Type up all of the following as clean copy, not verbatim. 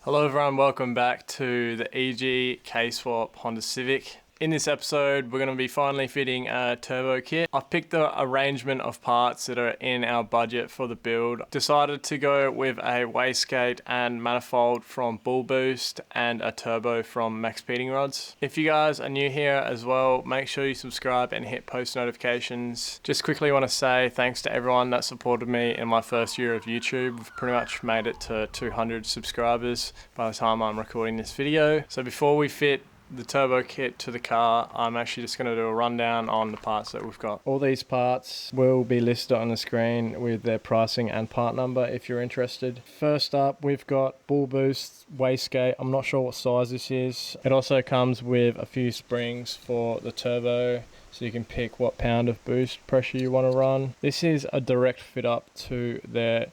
Hello everyone, welcome back to the EG K-Swap Honda Civic. In this episode, we're going to be finally fitting a turbo kit. I've picked the arrangement of parts that are in our budget for the build. Decided to go with a wastegate and manifold from Bull Boost and a turbo from Max Speeding Rods. If you guys are new here as well, make sure you subscribe and hit post notifications. Just quickly want to say thanks to everyone that supported me in my first year of YouTube. We've pretty much made it to 200 subscribers by the time I'm recording this video. So before we fit the turbo kit to the car, I'm actually just going to do a rundown on the parts that we've got. All these parts will be listed on the screen with their pricing and part number if you're interested. First up, we've got Bull Boost wastegate. I'm not sure what size this is. It also comes with a few springs for the turbo, so you can pick what pound of boost pressure you want to run. This is a direct fit up to their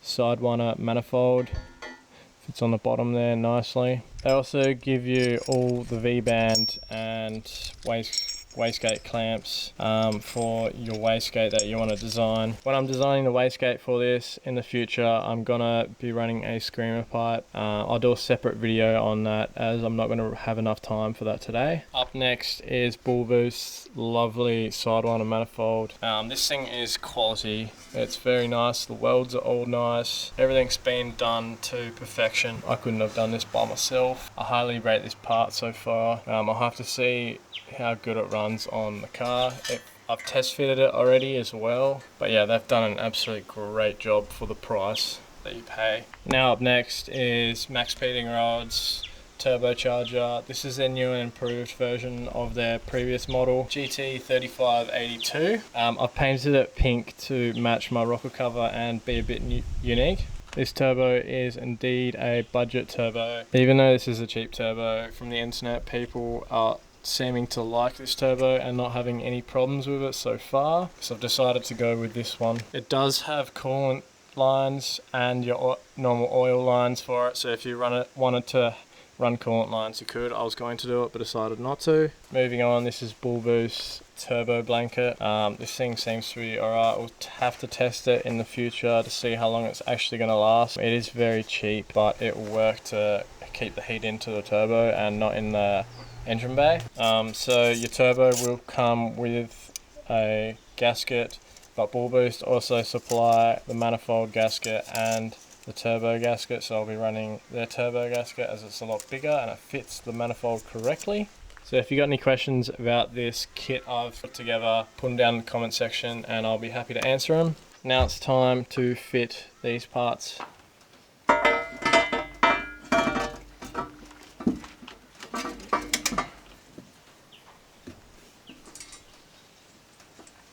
Sidewinder manifold. It's on the bottom there nicely. They also give you all the V-band and wastegate clamps for your wastegate that you want to design. When I'm designing the wastegate for this in the future, I'm gonna be running a screamer pipe. I'll do a separate video on that as I'm not gonna have enough time for that today. Up next is Bull Boost's lovely Sidewinder manifold. This thing is quality. It's very nice. The welds are all nice. Everything's been done to perfection. I couldn't have done this by myself. I highly rate this part so far. I'll have to see how good it runs on the car. I've test fitted it already as well. But yeah, they've done an absolutely great job for the price that you pay. Now up next is Max Speeding Rods turbocharger. This is their new and improved version of their previous model, GT3582. I've painted it pink to match my rocker cover and be a bit unique. This turbo is indeed a budget turbo. Even though this is a cheap turbo, from the internet people are seeming to like this turbo and not having any problems with it so far. So I've decided to go with this one. It does have coolant lines and your normal oil lines for it, so if you wanted to run coolant lines you could. I was going to do it but decided not to. Moving on, this is Bull Boost turbo blanket. This thing seems to be alright. We'll have to test it in the future to see how long it's actually going to last. It is very cheap, but it will work to keep the heat into the turbo and not in the engine bay. So your turbo will come with a gasket, but Bull Boost also supply the manifold gasket and the turbo gasket, so I'll be running their turbo gasket as it's a lot bigger and it fits the manifold correctly. So if you got any questions about this kit I've put together, put them down in the comment section and I'll be happy to answer them. Now it's time to fit these parts.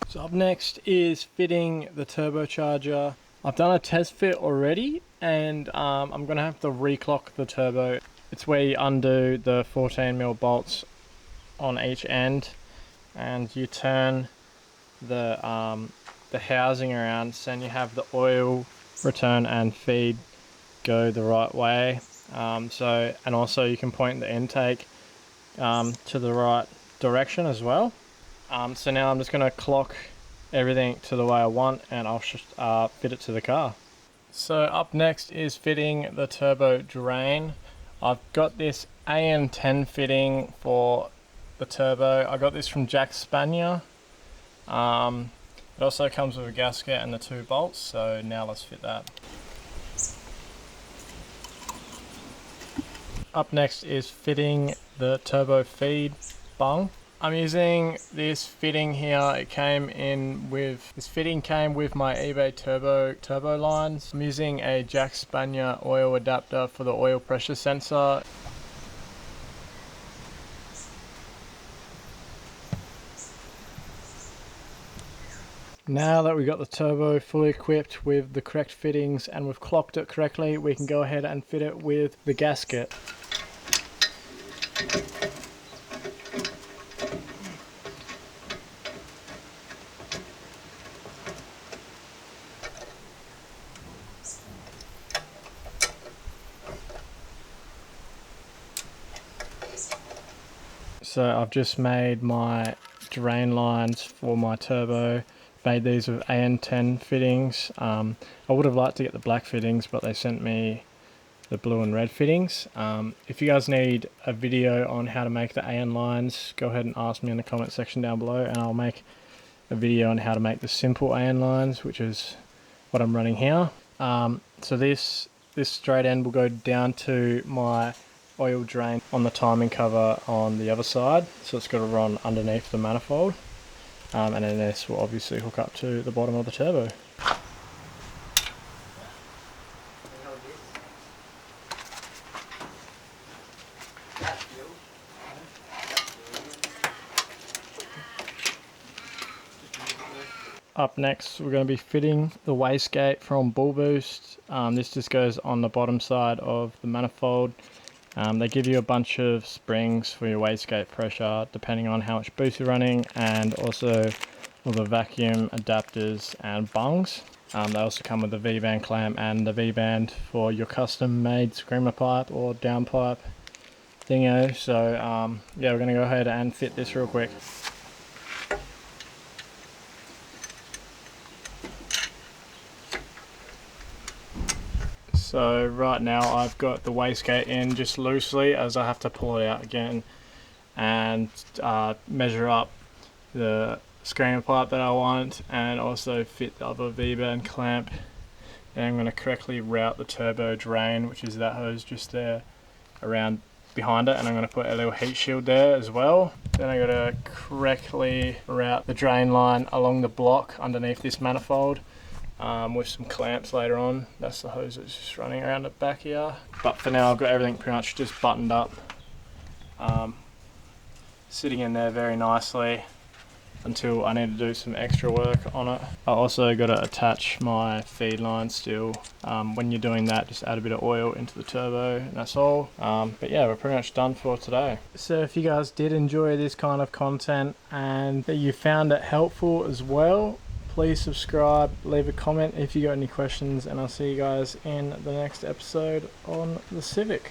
So up next is fitting the turbocharger. I've done a test fit already and I'm going to have to reclock the turbo. It's where you undo the 14mm bolts on each end and you turn the housing around so then you have the oil return and feed go the right way. And also you can point the intake to the right direction as well. So now I'm just going to clock everything to the way I want and I'll fit it to the car. So up next is fitting the turbo drain. I've got this AN10 fitting for the turbo. I got this from Jack Spanier. It also comes with a gasket and the 2 bolts, so now let's fit that. Up next is fitting the turbo feed bung. I'm using this fitting here. This fitting came with my eBay turbo lines. I'm using a Jack Spanier oil adapter for the oil pressure sensor. Now that we've got the turbo fully equipped with the correct fittings and we've clocked it correctly, we can go ahead and fit it with the gasket. So I've just made my drain lines for my turbo, made these with AN10 fittings. I would have liked to get the black fittings, but they sent me the blue and red fittings. If you guys need a video on how to make the AN lines, go ahead and ask me in the comment section down below, and I'll make a video on how to make the simple AN lines, which is what I'm running here. So this straight end will go down to my oil drain on the timing cover on the other side, so it's got to run underneath the manifold, and then this will obviously hook up to the bottom of the turbo. Up next, we're going to be fitting the wastegate from Bull Boost. This just goes on the bottom side of the manifold. They give you a bunch of springs for your wastegate pressure depending on how much boost you're running, and also all the vacuum adapters and bungs. They also come with the V-band clamp and the V-band for your custom made screamer pipe or downpipe thingo. So yeah, we're going to go ahead and fit this real quick. So right now I've got the wastegate in just loosely, as I have to pull it out again and measure up the screamer pipe that I want, and also fit the other V-band clamp. And I'm going to correctly route the turbo drain, which is that hose just there, around behind it, and I'm going to put a little heat shield there as well. Then I'm going to correctly route the drain line along the block underneath this manifold. With some clamps later on. That's the hose that's just running around the back here. But for now I've got everything pretty much just buttoned up, sitting in there very nicely until I need to do some extra work on it. I also got to attach my feed line still. When you're doing that, just add a bit of oil into the turbo and that's all. But yeah, we're pretty much done for today. So if you guys did enjoy this kind of content and you found it helpful as well, please subscribe, leave a comment if you got any questions, and I'll see you guys in the next episode on the Civic.